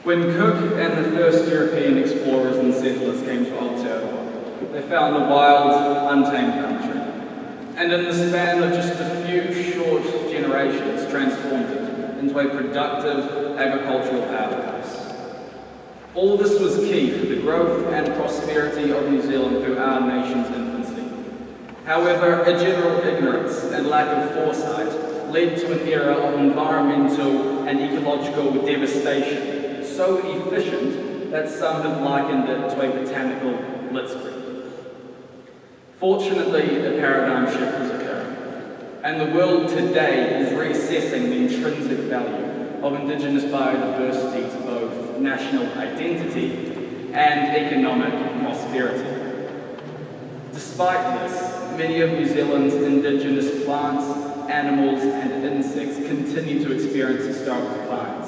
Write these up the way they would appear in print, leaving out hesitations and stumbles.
When Cook and the first European explorers and settlers came to Aotearoa, they found a wild, untamed country, and in the span of just a few short generations transformed it into a productive agricultural powerhouse. All this was key for the growth and prosperity of New Zealand through our nation's infancy. However, a general ignorance and lack of foresight led to an era of environmental and ecological devastation, so efficient that some have likened it to a botanical blitzkrieg. Fortunately, a paradigm shift is occurring, and the world today is reassessing the intrinsic value of Indigenous biodiversity to both national identity and economic prosperity. Despite this, many of New Zealand's Indigenous plants, animals and insects continue to experience historic declines,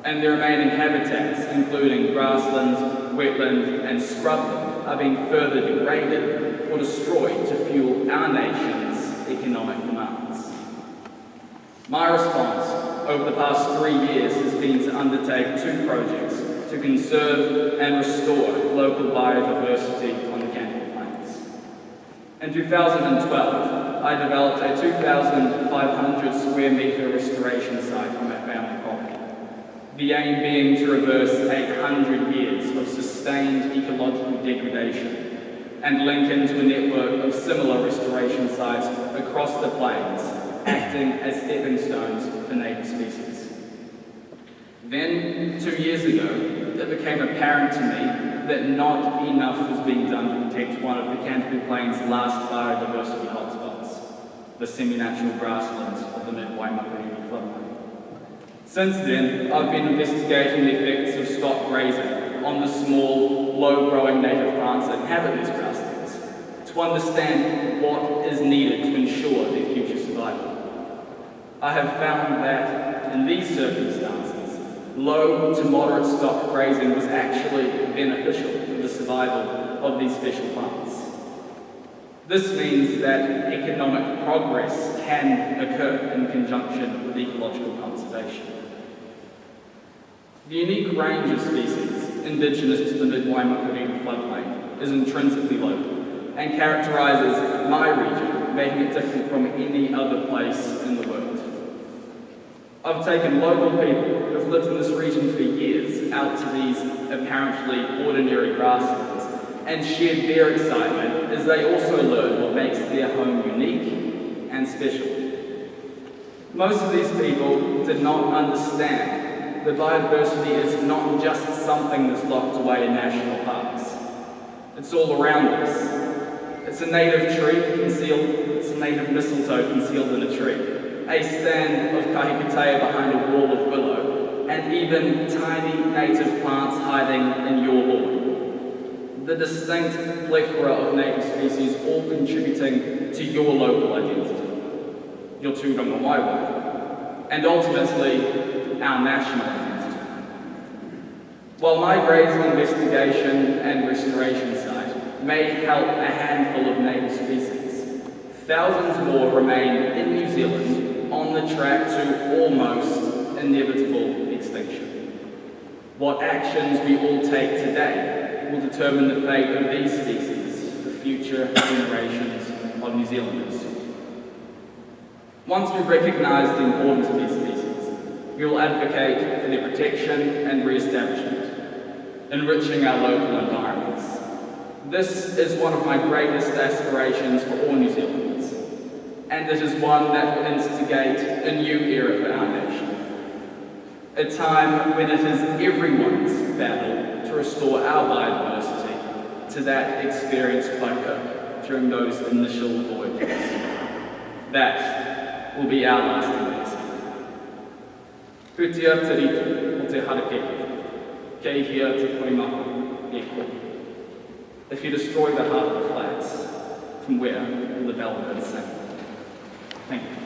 and their remaining habitats, including grasslands, wetlands and scrubland, are being further degraded or destroyed to fuel our nation's economic demands. My response over the past 3 years has been to undertake 2 projects to conserve and restore local biodiversity on the Cathedral Plains. In 2012, I developed a 2,500 square metre restoration site on my family property, the aim being to reverse 800 years of sustained ecological degradation and link into a network of similar restoration sites across the plains, acting as stepping stones for native species. Then, 2 years ago, it became apparent to me that not enough was being done to protect one of the Canterbury Plains' last biodiversity hotspots, the semi-natural grasslands of the mid-Waimakariri floodplain. Since then, I've been investigating the effects of stop grazing on the small, low-growing native plants that inhabit these grasslands to understand what is needed to ensure their future survival. I have found that, in these circumstances, low to moderate stop grazing was actually beneficial for the survival of these special plants. This means that economic progress can occur in conjunction with ecological conservation. The unique range of species indigenous to the mid-Waimakariri floodplain is intrinsically local and characterises my region, making it different from any other place in the world. I've taken local people who have lived in this region for years out to these apparently ordinary grasslands and shared their excitement as they also learn what makes their home unique and special. Most of these people did not understand that biodiversity is not just something that's locked away in national parks. It's all around us. It's a native tree concealed, it's a native mistletoe concealed in a tree, a stand of kahikatea behind a wall of willow, and even tiny native plants hiding in your lawn. The distinct plethora of native species all contributing to your local identity, your tūranga waiwai, and ultimately our national identity. While my grazing investigation and restoration site may help a handful of native species, thousands more remain in New Zealand on the track to almost inevitable extinction. What actions we all take today will determine the fate of these species for future generations of New Zealanders. Once we recognise the importance of these species, we will advocate for their protection and re-establishment, enriching our local environments. This is one of my greatest aspirations for all New Zealanders, and it is one that will instigate a new era for our nation. A time when it is everyone's battle to restore our biodiversity to that experienced by Cook during those initial voyages. That will be our lasting legacy. Putia te rito o te harakeke, kei hia te koimako e ko. If you destroy the heart of the flats, from where will the bellbirds sing? Thank you.